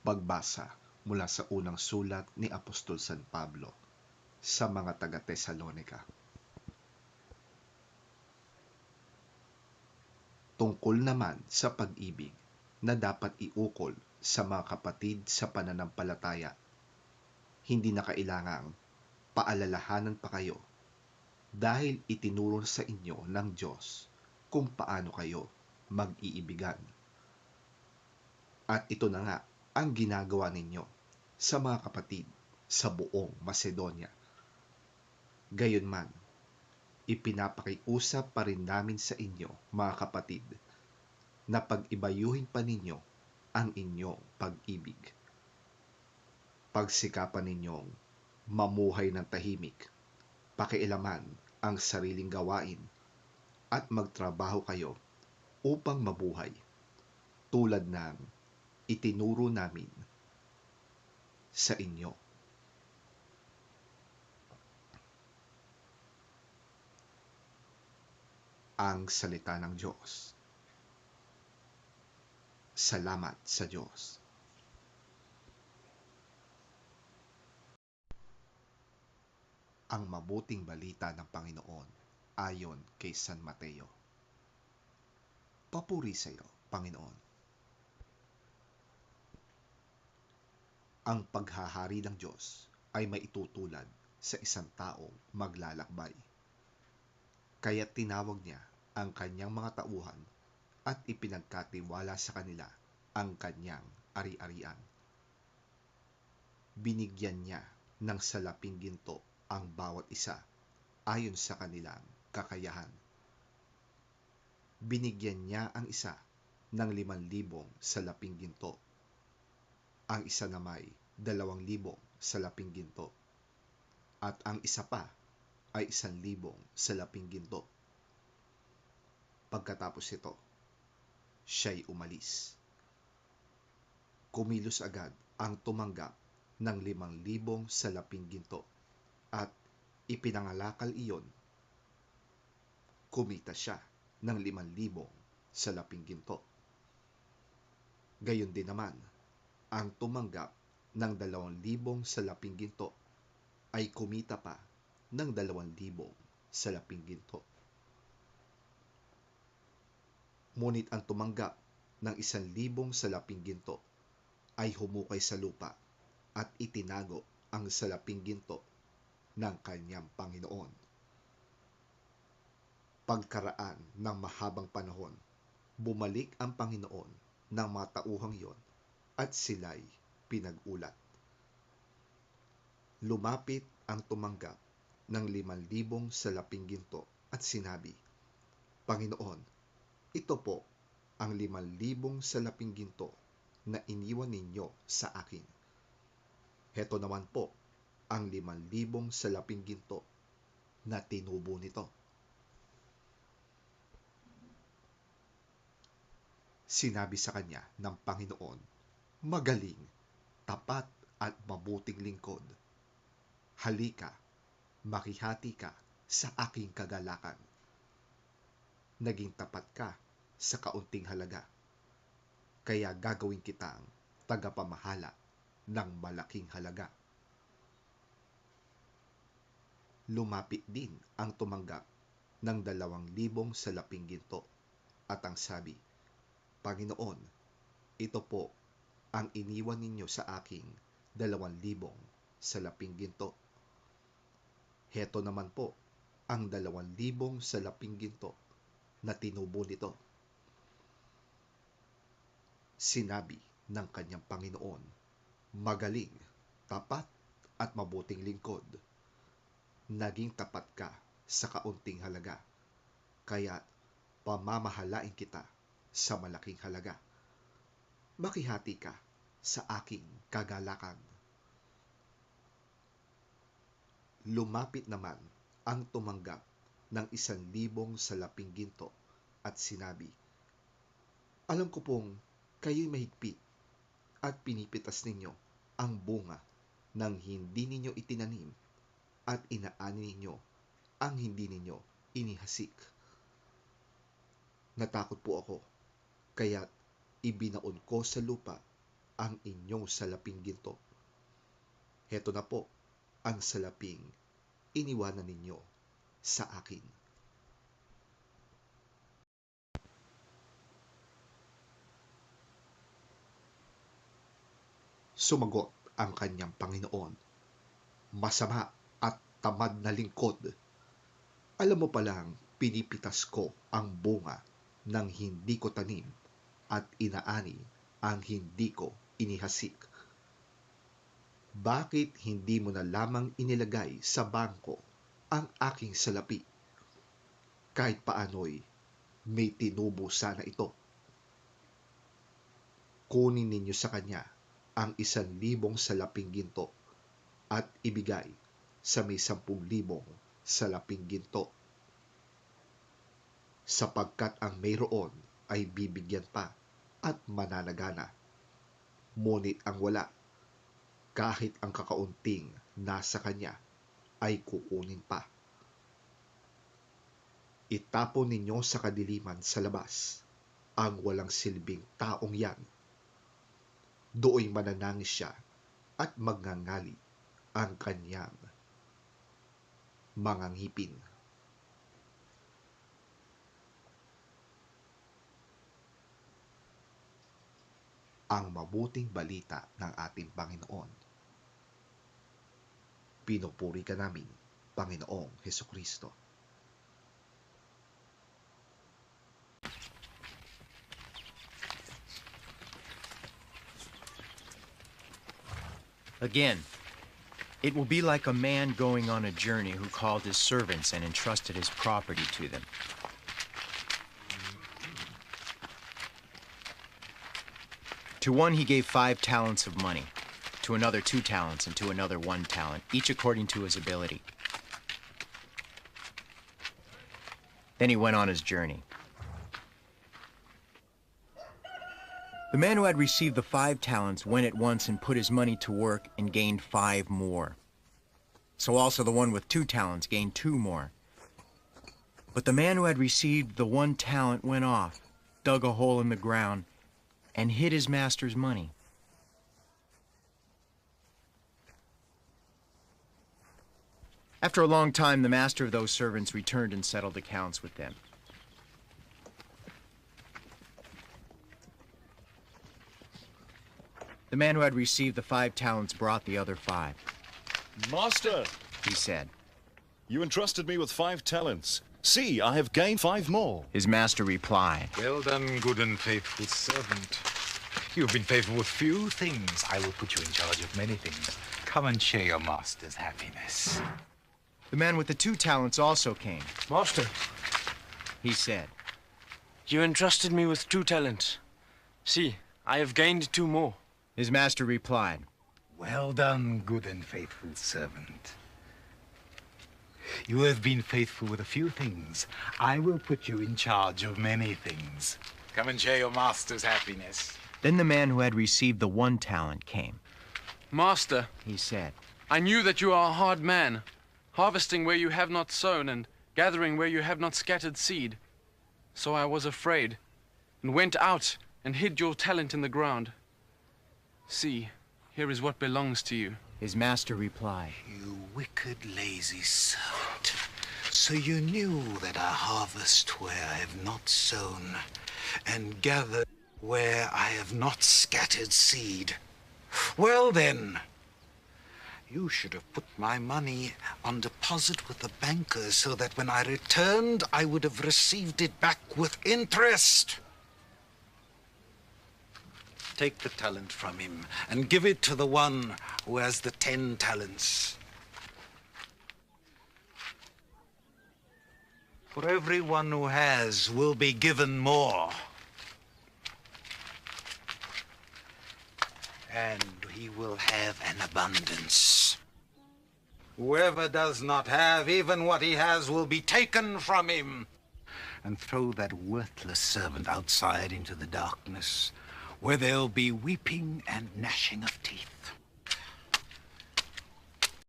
Pagbasa mula sa unang sulat ni Apostol San Pablo sa mga taga-Tesalonika. Tungkol naman sa pag-ibig na dapat iukol sa mga kapatid sa pananampalataya, hindi na kailangang paalalahanan pa kayo dahil itinuro sa inyo ng Diyos kung paano kayo mag-iibigan. At ito na nga ang ginagawa ninyo sa mga kapatid sa buong Macedonia. Gayunman, ipinapakiusap pa rin namin sa inyo, mga kapatid, na pag-ibayuhin pa ninyo ang inyong pag-ibig. Pagsikapan ninyong mamuhay ng tahimik, pakialaman ang sariling gawain, at magtrabaho kayo upang mabuhay, tulad ng itinuro namin sa inyo. Ang salita ng Diyos. Salamat sa Diyos. Ang mabuting balita ng Panginoon ayon kay San Mateo. Papuri sa iyo, Panginoon. Ang paghahari ng Diyos ay maitutulad sa isang taong maglalakbay. Kaya tinawag niya ang kanyang mga tauhan at ipinagkatiwala sa kanila ang kanyang ari-arian. Binigyan niya ng salaping ginto ang bawat isa ayon sa kanilang kakayahan. Binigyan niya ang isa ng 5,000 salaping ginto, ang isa na may 2,000 salaping ginto, at ang isa pa ay 1,000 salaping ginto. Pagkatapos ito, siya'y umalis. Kumilos agad ang tumanggap ng 5,000 salaping ginto at ipinangalakal iyon. Kumita siya ng 5,000 salaping ginto. Gayon din naman, ang tumanggap ng 2,000 salaping ginto ay kumita pa ng 2,000 salaping ginto. Ngunit ang tumanggap ng 1,000 salaping ginto ay humukay sa lupa at itinago ang salaping ginto ng kanyang Panginoon. Pagkaraan ng mahabang panahon, bumalik ang Panginoon ng mga tauhang iyon at sila'y pinag-ulat. Lumapit ang tumanggap ng 5,000 salaping ginto at sinabi, Panginoon, ito po ang 5,000 salaping ginto na iniwan ninyo sa akin. Heto naman po ang 5,000 salaping ginto na tinubo nito. Sinabi sa kanya ng Panginoon, magaling, tapat at mabuting lingkod. Halika, makihati ka sa aking kagalakan. Naging tapat ka sa kaunting halaga, kaya gagawin kitang tagapamahala ng malaking halaga. Lumapit din ang tumanggap ng 2,000 salaping ginto at ang sabi, Panginoon, ito po ang iniwan ninyo sa aking 2,000 salaping ginto. Heto naman po ang 2,000 salaping ginto na tinubo nito. Sinabi ng kanyang Panginoon, magaling, tapat at mabuting lingkod. Naging tapat ka sa kaunting halaga, kaya pamamahalain kita sa malaking halaga. Makihati ka sa aking kagalakan. Lumapit naman ang tumanggap ng 1,000 salaping ginto at sinabi, alam ko pong kayo'y mahigpit at pinipitas ninyo ang bunga ng hindi ninyo itinanim at inaani ninyo ang hindi ninyo inihasik. Natakot po ako, kaya't ibinaon ko sa lupa ang inyong salaping ginto. Heto na po ang salaping iniwanan ninyo sa akin. Sumagot ang kanyang Panginoon, masama at tamad na lingkod. Alam mo palang pinipitas ko ang bunga ng hindi ko tanim at inaani ang hindi ko inihasik. Bakit hindi mo na lamang inilagay sa bangko ang aking salapi? Kahit paano'y may tinubo sana ito. Kunin ninyo sa kanya ang 1,000 salaping ginto at ibigay sa may 10,000 salaping ginto. Sapagkat ang mayroon ay bibigyan pa at mananagana. Ngunit ang wala, kahit ang kakaunting nasa kanya, ay kukunin pa. Itapon ninyo sa kadiliman sa labas ang walang silbing taong yan. Dooy mananangis siya at magngangali ang kanyang mga ngipin. Ang mabuting balita ng ating Panginoon. Pinupuri ka namin, Panginoong Hesukristo. Again, it will be like a man going on a journey who called his servants and entrusted his property to them. To one he gave 5 talents of money, to another 2 talents, and to another 1 talent, each according to his ability. Then he went on his journey. The man who had received the 5 talents went at once and put his money to work and gained 5 more. So also the one with 2 talents gained 2 more. But the man who had received the 1 talent went off, dug a hole in the ground, and hid his master's money. After a long time, the master of those servants returned and settled accounts with them. The man who had received the 5 talents brought the other 5. Master, He said. you entrusted me with 5 talents. See, I have gained 5 more. His master replied, Well done, good and faithful servant. You've been faithful with few things. I will put you in charge of many things. Come and share your master's happiness. The man with the 2 talents also came. Master, He said, you entrusted me with 2 talents. See, I have gained 2 more. His master replied, Well done, good and faithful servant. You have been faithful with a few things. I will put you in charge of many things. Come and share your master's happiness. Then the man who had received the 1 talent came. Master, He said, I knew that you are a hard man, harvesting where you have not sown and gathering where you have not scattered seed. So I was afraid, and went out and hid your talent in the ground. See, here is what belongs to you. His master replied, You wicked, lazy servant. So you knew that I harvest where I have not sown, and gather where I have not scattered seed. Well then, you should have put my money on deposit with the bankers so that when I returned, I would have received it back with interest. Take the talent from him and give it to the one who has the 10 talents. For everyone who has will be given more. And he will have an abundance. Whoever does not have, even what he has will be taken from him. And throw that worthless servant outside into the darkness, where there'll be weeping and gnashing of teeth.